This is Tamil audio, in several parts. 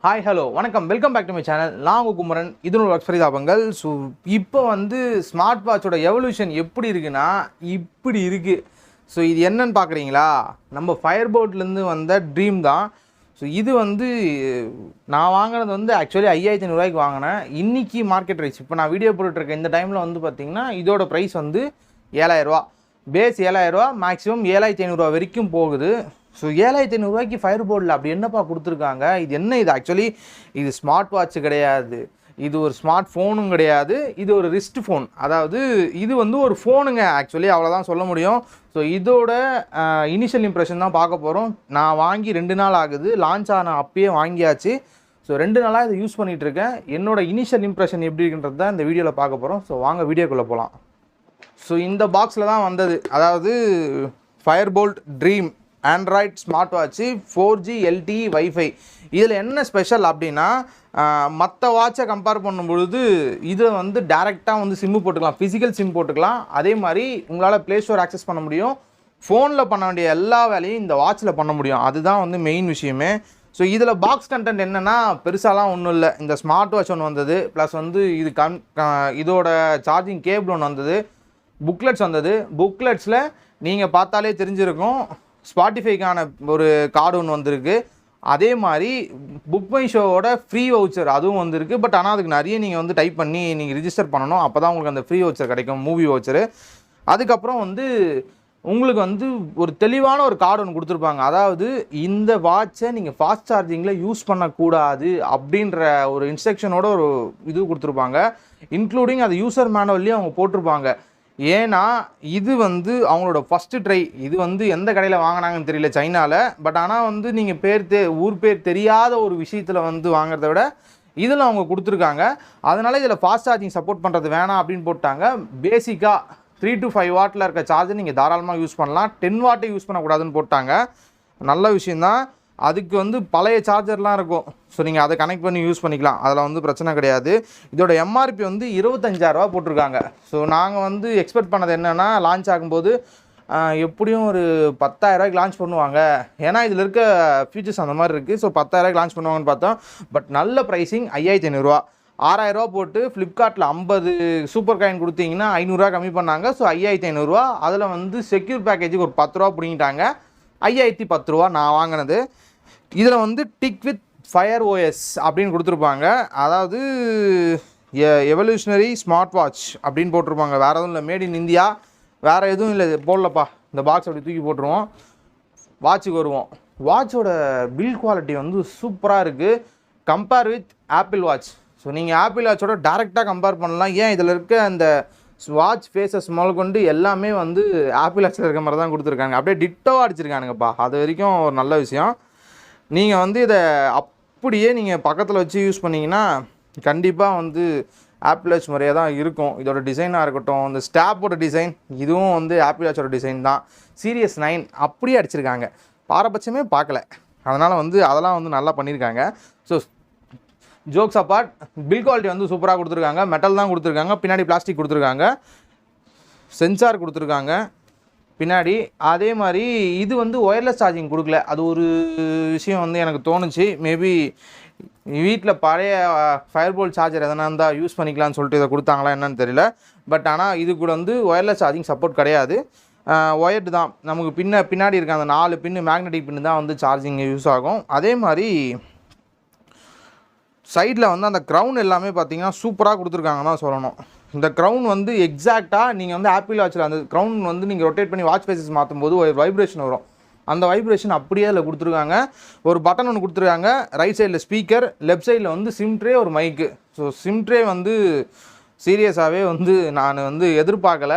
ஹாய் ஹலோ வணக்கம் welcome back to my channel. நான் உங்கள் குமரன். இது ஒரு ஒர்க் ஃபரிதாபங்கள். ஸோ இப்போ வந்து ஸ்மார்ட் வாட்சோட எவல்யூஷன் எப்படி இருக்குன்னா இப்படி இருக்குது. ஸோ இது என்னன்னு பார்க்குறீங்களா? நம்ம ஃபயர்போர்ட்லேருந்து வந்த ட்ரீம் தான். ஸோ இது வந்து நான் வாங்கினது வந்து ஆக்சுவலி 5500 வாங்கினேன். இன்றைக்கி மார்க்கெட் ப்ரைஸ் இப்போ நான் வீடியோ போட்டுட்ருக்கேன் இந்த டைமில் வந்து பார்த்திங்கன்னா இதோட ப்ரைஸ் வந்து 7000 பேஸ் 7000 மேக்ஸிமம் 7500 வரைக்கும் போகுது. ஸோ 7500 ஃபயர் போர்டில் அப்படி என்னப்பா கொடுத்துருக்காங்க? இது என்ன? இது ஆக்சுவலி இது ஸ்மார்ட் வாட்ச் கிடையாது, இது ஒரு ஸ்மார்ட் ஃபோனும் கிடையாது, இது ஒரு ரிஸ்ட் ஃபோன். அதாவது இது வந்து ஒரு ஃபோனுங்க ஆக்சுவலி, அவ்வளோதான் சொல்ல முடியும். ஸோ இதோட இனிஷியல் இம்ப்ரெஷன் தான் பார்க்க போகிறோம். நான் வாங்கி 2 நாள் ஆகுது, லான்ச் ஆன அப்பயே வாங்கியாச்சு. ஸோ 2 நாளாக இதை யூஸ் பண்ணிகிட்ருக்கேன். என்னோடய இனிஷியல் இம்ப்ரெஷன் எப்படி இருக்குன்றது தான் இந்த வீடியோவில் பார்க்க போகிறோம். ஸோ வாங்க வீடியோக்குள்ளே போகலாம். ஸோ இந்த பாக்ஸில் தான் வந்தது. அதாவது Fireboltt Dream Android smart watch 4G LTE WiFi. இதில் என்ன ஸ்பெஷல் அப்படின்னா, மற்ற வாட்சை கம்பேர் பண்ணும்பொழுது இதில் வந்து டேரெக்டாக வந்து சிம்மு போட்டுக்கலாம், ஃபிசிக்கல் சிம் போட்டுக்கலாம். அதே மாதிரி உங்களால் ப்ளே ஸ்டோர் ஆக்சஸ் பண்ண முடியும். ஃபோனில் பண்ண வேண்டிய எல்லா வேலையும் இந்த வாட்சில் பண்ண முடியும். அதுதான் வந்து மெயின் விஷயமே. ஸோ இதில் பாக்ஸ் கண்டென்ட் என்னென்னா பெருசாலாம் ஒன்றும் இல்லை. இந்த ஸ்மார்ட் வாட்ச் ஒன்று வந்தது, ப்ளஸ் வந்து இது இதோட சார்ஜிங் கேபிள் ஒன்று வந்தது, புக்லெட்ஸ் வந்தது. புக்லெட்ஸில் நீங்கள் பார்த்தாலே தெரிஞ்சிருக்கும், ஸ்பாட்டிஃபைக்கான ஒரு கார்டு ஒன்று வந்திருக்கு. அதே மாதிரி புக் மை ஷோவோட ஃப்ரீ வவுச்சர் அதுவும் வந்திருக்கு. பட் ஆனால் அதுக்கு நிறைய நீங்கள் வந்து டைப் பண்ணி நீங்கள் ரிஜிஸ்டர் பண்ணணும், அப்போ தான் உங்களுக்கு அந்த ஃப்ரீ வவுச்சர் கிடைக்கும், மூவி வவுச்சரு. அதுக்கப்புறம் வந்து உங்களுக்கு வந்து ஒரு தெளிவான ஒரு கார்டு ஒன்று கொடுத்துருப்பாங்க. அதாவது இந்த வாட்சை நீங்கள் ஃபாஸ்ட் சார்ஜிங்கில் யூஸ் பண்ணக்கூடாது அப்படின்ற ஒரு இன்ஸ்ட்ரக்ஷனோட ஒரு இது கொடுத்துருப்பாங்க. இன்க்ளூடிங் அது யூசர் மேனுவல்லையும் அவங்க போட்டிருப்பாங்க. ஏன்னா இது வந்து அவங்களோட ஃபஸ்ட்டு ட்ரை. இது வந்து எந்த கடையில் வாங்கினாங்கன்னு தெரியல சைனாவில். பட் ஆனால் வந்து நீங்கள் ஊர் பேர் தெரியாத ஒரு விஷயத்தில் வந்து வாங்குறத விட இதில் அவங்க கொடுத்துருக்காங்க. அதனால் இதில் ஃபாஸ்ட் சார்ஜிங் சப்போர்ட் பண்ணுறது வேணாம் அப்படின்னு போட்டாங்க. பேசிக்காக 3 to 5 வாட்டில் இருக்க சார்ஜர் நீங்கள் தாராளமாக யூஸ் பண்ணலாம், 10 வாட்டை யூஸ் பண்ணக்கூடாதுன்னு போட்டாங்க. நல்ல விஷயந்தான். அதுக்கு வந்து பழைய சார்ஜர்லாம் இருக்கும், ஸோ நீங்கள் அதை கனெக்ட் பண்ணி யூஸ் பண்ணிக்கலாம், அதில் வந்து பிரச்சனை கிடையாது. இதோட எம்ஆர்பி வந்து 25000 போட்டிருக்காங்க. ஸோ நாங்கள் வந்து எக்ஸ்பெக்ட் பண்ணது என்னென்னா, லான்ச் ஆகும்போது எப்படியும் ஒரு 10000 லான்ச் பண்ணுவாங்க, ஏன்னா இதில் இருக்க ஃபீச்சர்ஸ் அந்த மாதிரி இருக்குது. ஸோ 10000 லான்ச் பண்ணுவாங்கன்னு பார்த்தோம். பட் நல்ல ப்ரைஸிங் 5500 6000 போட்டு ஃப்ளிப்கார்ட்டில் 50 சூப்பர் காயின் கொடுத்தீங்கன்னா 500 கம்மி பண்ணாங்க. ஸோ 5500. அதில் வந்து செக்யூர் பேக்கேஜுக்கு ஒரு 10 பிடிங்கிட்டாங்க. 5010 நான் வாங்கினது. இதில் வந்து டிக் வித் ஃபயர் OS அப்படின்னு கொடுத்துருப்பாங்க. அதாவது எவல்யூஷனரி ஸ்மார்ட் வாட்ச் அப்படின்னு போட்டிருப்பாங்க. வேறு எதுவும் இல்லை, மேட் இன் இந்தியா, வேறு எதுவும் இல்லை. போடலப்பா, இந்த பாக்ஸ் அப்படி தூக்கி போட்டுருவோம். வாட்சுக்கு வருவோம். வாட்சோட பில்ட் குவாலிட்டி வந்து சூப்பராக இருக்குது compare with apple watch. So நீங்கள் ஆப்பிள் வாட்சோட டேரெக்டாக கம்பேர் பண்ணலாம். ஏன் இதில் இருக்க அந்த வாட்ச் ஃபேஸஸ் முதல் கொண்டு எல்லாமே வந்து ஆப்பிள் வாட்சில் இருக்க மாதிரி தான் கொடுத்துருக்காங்க. அப்படியே டிட்டோவாக அடிச்சிருக்கானுங்கப்பா. அது வரைக்கும் ஒரு நல்ல விஷயம். நீங்கள் வந்து இதை அப்படியே நீங்கள் பக்கத்தில் வச்சு யூஸ் பண்ணிங்கன்னா கண்டிப்பாக வந்து ஆப்பிள் வாட்ச் முறையாக தான் இருக்கும். இதோட டிசைனாக இருக்கட்டும், இந்த ஸ்டாப்போட டிசைன், இதுவும் வந்து ஆப்பிள் வாட்சோட டிசைன் தான். Series 9 அப்படியே அடிச்சிருக்காங்க, பாரபட்சமே பார்க்கல. அதனால் வந்து அதெல்லாம் வந்து நல்லா பண்ணியிருக்காங்க. So jokes apart, bill quality வந்து சூப்பராக கொடுத்துருக்காங்க. மெட்டல் தான் கொடுத்துருக்காங்க, பின்னாடி பிளாஸ்டிக் கொடுத்துருக்காங்க, சென்சார் கொடுத்துருக்காங்க பின்னாடி. அதே மாதிரி இது வந்து ஒயர்லெஸ் சார்ஜிங் கொடுக்கல. அது ஒரு விஷயம் வந்து எனக்கு தோணுச்சு. மேபி வீட்டில் பழைய ஃபயர்போல்ட் சார்ஜர் எதனா இருந்தால் யூஸ் பண்ணிக்கலாம்னு சொல்லிட்டு இதை கொடுத்தாங்களா என்னன்னு தெரியல. பட் ஆனால் இது கூட வந்து ஒயர்லெஸ் சார்ஜிங் சப்போர்ட் கிடையாது, ஒயர்டு தான். நமக்கு பின்னாடி இருக்க அந்த 4 பின்னு மேக்னெட்டிக் பின்னு தான் வந்து சார்ஜிங் யூஸ் ஆகும். அதே மாதிரி சைடில் வந்து அந்த க்ரௌன் எல்லாமே பார்த்தீங்கன்னா சூப்பராக கொடுத்துருக்காங்க தான் சொல்லணும். இந்த க்ரௌன் வந்து எக்ஸாக்டாக நீங்கள் வந்து ஆப்பிள் வாட்சில் அந்த க்ரௌன் வந்து நீங்கள் ரொட்டேட் பண்ணி வாட்ச் ஃபேஸஸ் மாற்றும் போது ஒரு வைப்ரேஷன் வரும். அந்த வைப்ரேஷன் அப்படியே அதில் கொடுத்துருக்காங்க. ஒரு பட்டன் ஒன்று கொடுத்துருக்காங்க. ரைட் சைடில் ஸ்பீக்கர், லெஃப்ட் சைடில் வந்து சிம் ட்ரே, ஒரு மைக்கு. ஸோ சிம் ட்ரே வந்து சீரியஸாகவே வந்து நான் வந்து எதிர்பார்க்கல,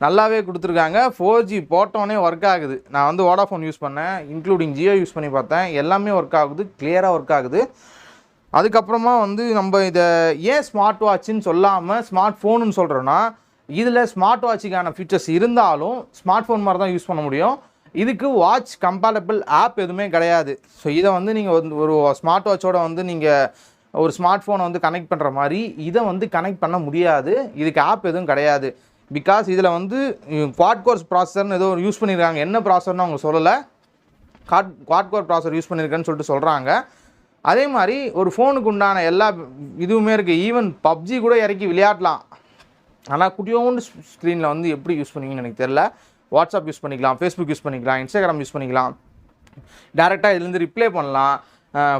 நல்லாவே கொடுத்துருக்காங்க. 4G போட்டோன்னே ஒர்க் ஆகுது. நான் வந்து வோடாஃபோன் யூஸ் பண்ணேன், இன்க்ளூடிங் ஜியோ யூஸ் பண்ணி பார்த்தேன், எல்லாமே ஒர்க் ஆகுது, கிளியராக ஒர்க் ஆகுது. அதுக்கப்புறமா வந்து நம்ம இதை ஏன் ஸ்மார்ட் வாட்சுன்னு சொல்லாமல் ஸ்மார்ட் ஃபோனுன்னு சொல்கிறோன்னா, இதில் ஸ்மார்ட் வாட்சுக்கான ஃபீச்சர்ஸ் இருந்தாலும் ஸ்மார்ட் ஃபோன் மாதிரி தான் யூஸ் பண்ண முடியும். இதுக்கு வாட்ச் கம்பேட்டபிள் ஆப் எதுவுமே கிடையாது. ஸோ இதை வந்து நீங்கள் வந்து ஒரு ஸ்மார்ட் வாட்சோட வந்து நீங்கள் ஒரு ஸ்மார்ட் ஃபோனை வந்து கனெக்ட் பண்ணுற மாதிரி இதை வந்து கனெக்ட் பண்ண முடியாது. இதுக்கு ஆப் எதுவும் கிடையாது. பிகாஸ் இதில் வந்து குவாட் கோர் ப்ராசஸர்னு ஏதோ யூஸ் பண்ணியிருக்காங்க. என்ன ப்ராசஸர்னு அவங்க சொல்லலை, குவாட் கோர் ப்ராசஸர் யூஸ் பண்ணியிருக்கேன்னு சொல்லிட்டு சொல்கிறாங்க. அதே மாதிரி ஒரு ஃபோனுக்கு உண்டான எல்லா இதுவுமே இருக்குது. ஈவன் பப்ஜி கூட இறக்கி விளையாடலாம். ஆனால் குட்டியோண்டு ஸ்க்ரீனில் வந்து எப்படி யூஸ் பண்ணுவீங்கன்னு எனக்கு தெரில. வாட்ஸ்அப் யூஸ் பண்ணிக்கலாம், ஃபேஸ்புக் யூஸ் பண்ணிக்கலாம், இன்ஸ்டாகிராம் யூஸ் பண்ணிக்கலாம், டேரெக்டாக இதுலேருந்து ரிப்ளை பண்ணலாம்,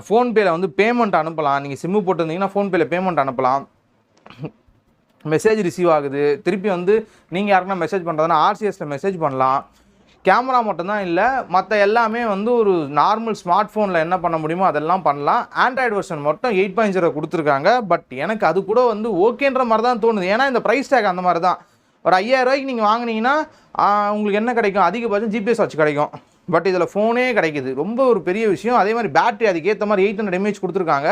ஃபோன்பேயில் வந்து பேமெண்ட் அனுப்பலாம். நீங்கள் சிம்மு போட்டிருந்தீங்கன்னா ஃபோன்பேயில் பேமெண்ட் அனுப்பலாம், மெசேஜ் ரிசீவ் ஆகுது. திருப்பி வந்து நீங்கள் யாருக்குன்னா மெசேஜ் பண்ணுறதுனா ஆர்சிஎஸில் மெசேஜ் பண்ணலாம். கேமரா மட்டும்தான் இல்லை, மற்ற எல்லாமே வந்து ஒரு நார்மல் ஸ்மார்ட் ஃபோனில் என்ன பண்ண முடியுமோ அதெல்லாம் பண்ணலாம். ஆண்ட்ராய்டு வெர்ஷன் மட்டும் 8.0 கொடுத்துருக்காங்க. பட் எனக்கு அது கூட வந்து ஓகேன்ற மாதிரி தான் தோணுது. ஏன்னா இந்த ப்ரைஸ் டேக் அந்த மாதிரி தான். ஒரு 5000 ரூபாய்க்கு நீங்கள் வாங்கினீங்கன்னா உங்களுக்கு என்ன கிடைக்கும், அதிகபட்சம் ஜிபிஎஸ் வாட்ச் கிடைக்கும். பட் இதில் ஃபோனே கிடைக்குது, ரொம்ப ஒரு பெரிய விஷயம். அதே மாதிரி பேட்டரி அதுக்கேற்ற மாதிரி 800 mAh கொடுத்துருக்காங்க.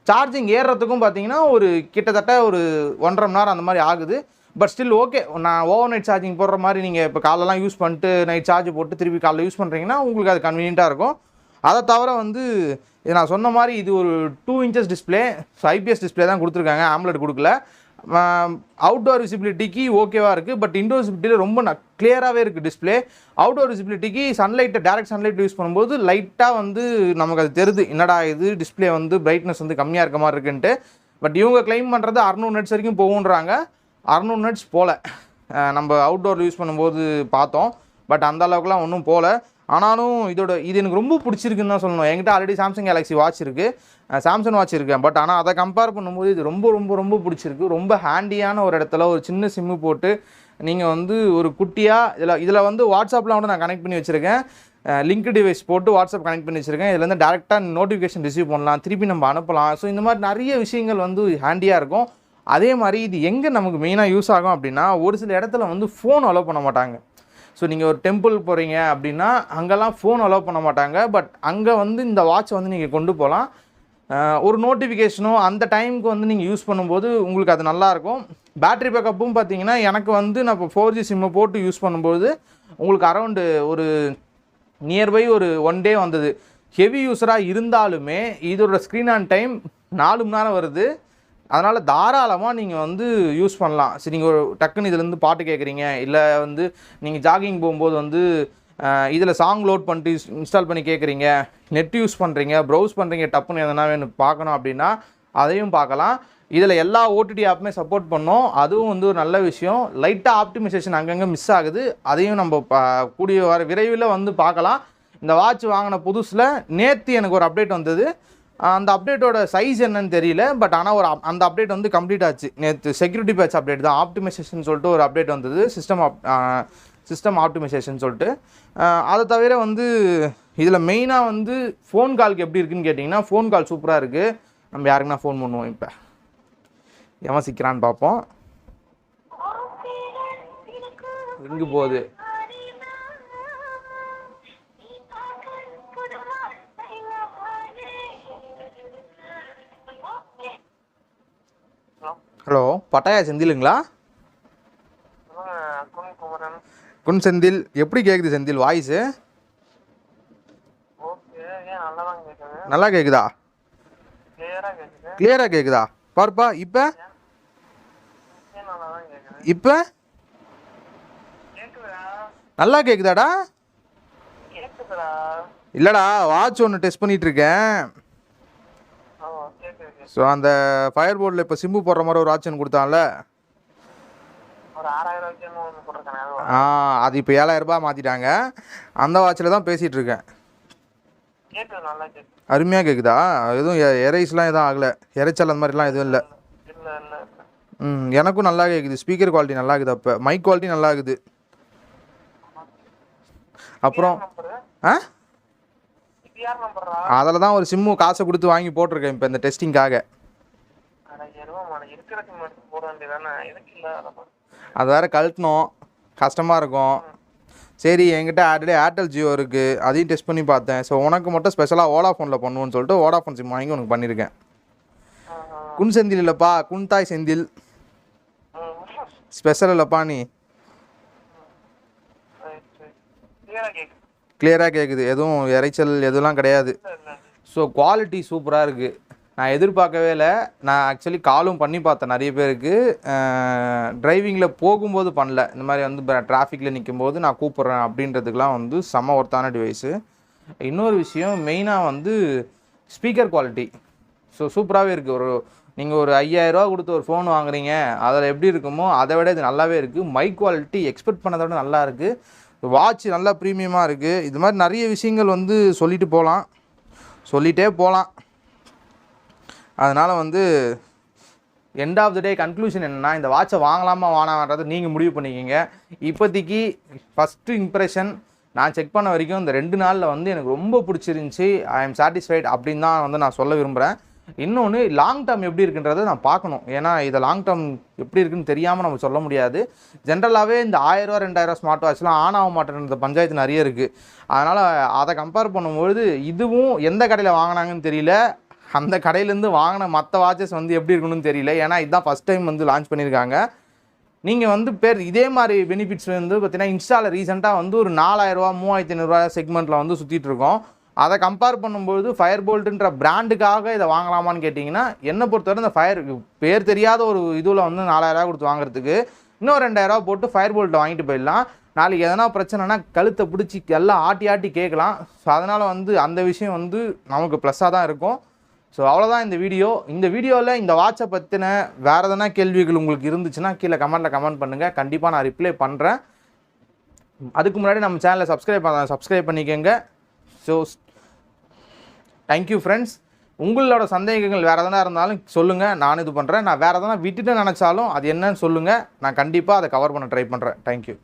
சார்ஜிங் ஏறுறதுக்கும் பார்த்தீங்கன்னா ஒரு கிட்டத்தட்ட ஒரு 1.5 மணி நேரம் அந்த மாதிரி ஆகுது. But still okay. நான் ஓவர் நைட் சார்ஜிங் போடுற மாதிரி நீங்கள் இப்போ காலைலாம் யூஸ் பண்ணிட்டு நைட் சார்ஜ் போட்டு திருப்பி காலைல யூஸ் பண்ணுறீங்கன்னா உங்களுக்கு அது கன்வீனியண்ட்டாக இருக்கும். அதை தவிர வந்து இது நான் சொன்ன மாதிரி இது ஒரு 2 inches display. So IPS display தான் கொடுத்துருக்காங்க, ஆம்லெட் கொடுக்கல. அவுட்டோர் விசிபிலிட்டிக்கு ஓகேவாக இருக்குது. பட் இன்டோர் விசிபிலிட்டியில் ரொம்ப கிளியராகவே இருக்குது டிஸ்பிளே. அவுட்டோர் விசிபிலிட்டிக்கு சன்லைட்டை டேரக்ட் சன்லைட் யூஸ் பண்ணும்போது லைட்டாக வந்து நமக்கு அது தெரியுது, என்னடா இது டிஸ்பிளே வந்து பிரைட்னஸ் வந்து கம்மியாக இருக்க மாதிரி இருக்குன்ட்டு. பட் இவங்க கிளைம் பண்ணுறது 600 nits வரைக்கும் போகுன்றாங்க. 600 nits போகல, நம்ம அவுட்டோர் யூஸ் பண்ணும்போது பார்த்தோம். பட் அந்த அளவுக்குலாம் ஒன்றும் போகல. ஆனாலும் இது எனக்கு ரொம்ப பிடிச்சிருக்குன்னு தான் சொல்லணும். என்கிட்ட ஆல்ரெடி சாம்சங் கேலக்ஸி வாட்ச் இருக்குது, சாம்சங் வாட்ச் இருக்கேன். பட் ஆனால் அதை கம்பேர் பண்ணும்போது இது ரொம்ப ரொம்ப ரொம்ப பிடிச்சிருக்கு. ரொம்ப ஹேண்டியான ஒரு இடத்துல ஒரு சின்ன சிம்மு போட்டு நீங்கள் வந்து ஒரு குட்டியாக இதில் வந்து வாட்ஸ்அப்லாம் கூட நான் கனெக்ட் பண்ணி வச்சுருக்கேன். லிங்க் டிவைஸ் போட்டு வாட்ஸ்அப் கனெக்ட் பண்ணி வச்சுருக்கேன். இதில் வந்து டேரெக்டாக நோட்டிஃபிகேஷன் ரிசீவ் பண்ணலாம், திருப்பி நம்ம அனுப்பலாம். ஸோ இந்த மாதிரி நிறைய விஷயங்கள் வந்து ஹேண்டியாக இருக்கும். அதே மாதிரி இது எங்கே நமக்கு மெயினாக யூஸ் ஆகும் அப்படின்னா, ஒரு சில இடத்துல வந்து ஃபோன் அலோவ் பண்ண மாட்டாங்க. ஸோ நீங்கள் ஒரு டெம்பிள் போகிறீங்க அப்படின்னா அங்கெல்லாம் ஃபோன் அலோவ் பண்ண மாட்டாங்க. பட் அங்கே வந்து இந்த வாட்ச் வந்து நீங்கள் கொண்டு போகலாம். ஒரு நோட்டிஃபிகேஷனோ அந்த டைமுக்கு வந்து நீங்கள் யூஸ் பண்ணும்போது உங்களுக்கு அது நல்லாயிருக்கும். பேட்ரி பேக்கப்பும் பார்த்தீங்கன்னா எனக்கு வந்து நான் இப்போ 4G சிம்மை போட்டு யூஸ் பண்ணும்போது உங்களுக்கு அரௌண்டு ஒரு நியர்பை ஒரு 1 day வந்தது. ஹெவி யூஸராக இருந்தாலுமே இதோட ஸ்க்ரீன் ஆன் டைம் 4 மணி நேரம் வருது. அதனால் தாராளமாக நீங்கள் வந்து யூஸ் பண்ணலாம். சரி, நீங்கள் ஒரு டக்குன்னு இதுலேருந்து பாட்டு கேட்குறீங்க, இல்லை வந்து நீங்கள் ஜாகிங் போகும்போது வந்து இதில் சாங் லோட் பண்ணிட்டு இன்ஸ்டால் பண்ணி கேட்குறீங்க, நெட் யூஸ் பண்ணுறீங்க, ப்ரௌஸ் பண்ணுறீங்க, டப்புன்னு எதனா வேணும் பார்க்கணும் அப்படின்னா அதையும் பார்க்கலாம். இதில் எல்லா ஓடிடி ஆப்புமே சப்போர்ட் பண்ணோம், அதுவும் வந்து ஒரு நல்ல விஷயம். லைட்டாக ஆப்டிமைசேஷன் அங்கங்கே மிஸ் ஆகுது, அதையும் நம்ம கூடிய விரைவில் வந்து பார்க்கலாம். இந்த வாட்ச் வாங்கின புதுசில் நேற்று எனக்கு ஒரு அப்டேட் வந்தது. அந்த அப்டேட்டோட சைஸ் என்னன்னு தெரியல. பட் ஆனால் அந்த அப்டேட் வந்து கம்ப்ளீட் ஆச்சு நேற்று. செக்யூரிட்டி பேட்ச் அப்டேட் தான், ஆப்டிமைசேஷன் சொல்லிட்டு ஒரு அப்டேட் வந்தது, சிஸ்டம் ஆப்டிமைசேஷன் சொல்லிட்டு. அதை தவிர வந்து இதில் மெயினாக வந்து ஃபோன் கால்க்கு எப்படி இருக்குன்னு கேட்டிங்கன்னா, ஃபோன் கால் சூப்பராக இருக்குது. நம்ம யாருக்குன்னா ஃபோன் பண்ணுவோம், இப்போ எவன் சிக்கிறான்னு பார்ப்போம். எங்கே போகுது? ஹலோ, பட்டாயா செந்திலுங்களா? குன் செந்தில், எப்படி கேட்குது செந்தில் வாய்ஸு? நல்லா கேட்குதா? கிளியராக கேட்குதா? பாருப்பா, இப்போ இப்போ நல்லா கேட்குதாடா? இல்லைடா, வாட்ச் ஒன்று டெஸ்ட் பண்ணிகிட்ருக்கேன். ஸோ அந்த ஃபயர் போர்டில் இப்போ சிம்பு போடுற மாதிரி ஒரு வாட்ச் கொடுத்தான்ல, அது இப்போ 7000 ரூபாய் மாற்றிட்டாங்க. அந்த வாட்சில் தான் பேசிகிட்டு இருக்கேன். அருமையாக கேட்குதா? எதுவும் எரைஸ்லாம் எதுவும் ஆகலை, இறைச்சல் அந்த மாதிரிலாம் எதுவும் இல்லை. எனக்கும் நல்லா கேட்குது. ஸ்பீக்கர் குவாலிட்டி நல்லா இருக்குது, அப்போ மைக் குவாலிட்டி நல்லா இருக்குது. அப்புறம் அதில் தான் ஒரு சிம்மு காசை கொடுத்து வாங்கி போட்டிருக்கேன் இப்போ இந்த டெஸ்டிங்காக. அது வேறு கழட்டணும், கஷ்டமாக இருக்கும். சரி, என்கிட்ட ஆல்ரெடி ஏர்டெல் ஜியோ இருக்குது, அதையும் டெஸ்ட் பண்ணி பார்த்தேன். ஸோ உனக்கு மட்டும் ஸ்பெஷலாக வோடாஃபோனில் பண்ணுவோன்னு சொல்லிட்டு வோடாஃபோன் சிம் வாங்கி உனக்கு பண்ணியிருக்கேன். குன் செந்தில் இல்லைப்பா, குன்தாய் செந்தில், ஸ்பெஷல் இல்லைப்பா. நீ கிளியராக கேட்குது, எதுவும் இறைச்சல் எதுவும் கிடையாது. ஸோ குவாலிட்டி சூப்பராக இருக்குது. நான் எதிர்பார்க்கவே இல்லை. நான் ஆக்சுவலி காலும் பண்ணி பார்த்தேன் நிறைய பேருக்கு, டிரைவிங்கில் போகும்போது பண்ணல. இந்த மாதிரி வந்து டிராஃபிக்கில் நிற்கும் போது நான் கூப்பிட்றேன் அப்படின்றதுக்கெலாம் வந்து செம்ம ஒர்த்தான டிவைஸு. இன்னொரு விஷயம் மெயினாக வந்து ஸ்பீக்கர் குவாலிட்டி ஸோ சூப்பராகவே இருக்குது. நீங்கள் ஒரு 5000 கொடுத்து ஒரு ஃபோன் வாங்குறீங்க, அதில் எப்படி இருக்குமோ அதை விட இது நல்லாவே இருக்குது. மைக் குவாலிட்டி எக்ஸ்பெக்ட் பண்ணதை விட நல்லா இருக்குது. வாட்ச் நல்லா ப்ரீமியமாக இருக்குது. இது மாதிரி நிறைய விஷயங்கள் வந்து சொல்லிகிட்டே போகலாம். அதனால் வந்து end of the day conclusion என்னென்னா, இந்த வாட்சை வாங்கலாமா வேணாம்ன்றது நீங்கள் முடிவு பண்ணிக்கிங்க. இப்போதைக்கு ஃபஸ்ட்டு இம்ப்ரெஷன் நான் செக் பண்ண வரைக்கும் இந்த 2 நாளில் வந்து எனக்கு ரொம்ப பிடிச்சிருந்துச்சி. ஐ எம் சாட்டிஸ்ஃபைட் அப்படின்னு தான் வந்து நான் சொல்ல விரும்புகிறேன். இன்னொன்று லாங் டேர்ம் எப்படி இருக்குன்றதை நான் பார்க்கணும். ஏன்னா இதை லாங் டேர்ம் எப்படி இருக்குன்னு தெரியாமல் நம்ம சொல்ல முடியாது. ஜென்ரலாகவே இந்த 1000 2000 ஸ்மார்ட் வாட்ச்லாம் ஆன் ஆக மாட்டேன்ற பஞ்சாயத்து நிறைய இருக்குது. அதனால் அதை கம்பேர் பண்ணும்பொழுது இதுவும் எந்த கடையில் வாங்கினாங்கன்னு தெரியல, அந்த கடையிலேருந்து வாங்கின மற்ற வாட்சஸ் வந்து எப்படி இருக்கணும்னு தெரியல. ஏன்னா இதுதான் ஃபஸ்ட் டைம் வந்து லான்ச் பண்ணியிருக்காங்க. நீங்கள் வந்து இதே மாதிரி பெனிஃபிட்ஸ் வந்து பார்த்தீங்கன்னா இன்ஸ்டாவில் ரீசெண்டாக வந்து ஒரு 4000 3500 செக்மெண்ட்டில் வந்து சுற்றிட்டு இருக்கோம். அதை கம்பேர் பண்ணும்போது ஃபயர் போல்ட்டுன்ற பிராண்டுக்காக இதை வாங்கலாமான்னு கேட்டிங்கன்னா, என்னை பொறுத்தவரை இந்த பேர் தெரியாத ஒரு இதில் வந்து 4000 கொடுத்து வாங்குறதுக்கு இன்னும் 2000 போட்டு ஃபயர் போல்ட்டை வாங்கிட்டு போயிடலாம். நாளைக்கு எதனா பிரச்சனைனா கழுத்தை பிடிச்சி எல்லாம் ஆட்டி கேட்கலாம். ஸோ அதனால் வந்து அந்த விஷயம் வந்து நமக்கு ப்ளஸ்ஸாக தான் இருக்கும். ஸோ அவ்வளோதான் இந்த வீடியோவில் இந்த வாட்சை பற்றின வேறு எதனா கேள்விகள் உங்களுக்கு இருந்துச்சுன்னா கீழே கமெண்ட் பண்ணுங்கள். கண்டிப்பாக நான் ரிப்ளை பண்ணுறேன். அதுக்கு முன்னாடி நம்ம சேனலை சப்ஸ்கிரைப் பண்ணிக்கோங்க. So thank you friends. உங்களோட சந்தேகங்கள் வேறு எதனா இருந்தாலும் சொல்லுங்கள், நான் இது பண்ணுறேன். நான் வேறு எதனா விட்டுட்டு நினச்சாலும் அது என்னன்னு சொல்லுங்கள், நான் கண்டிப்பாக அதை கவர் பண்ண ட்ரை பண்ணுறேன். தேங்க்யூ.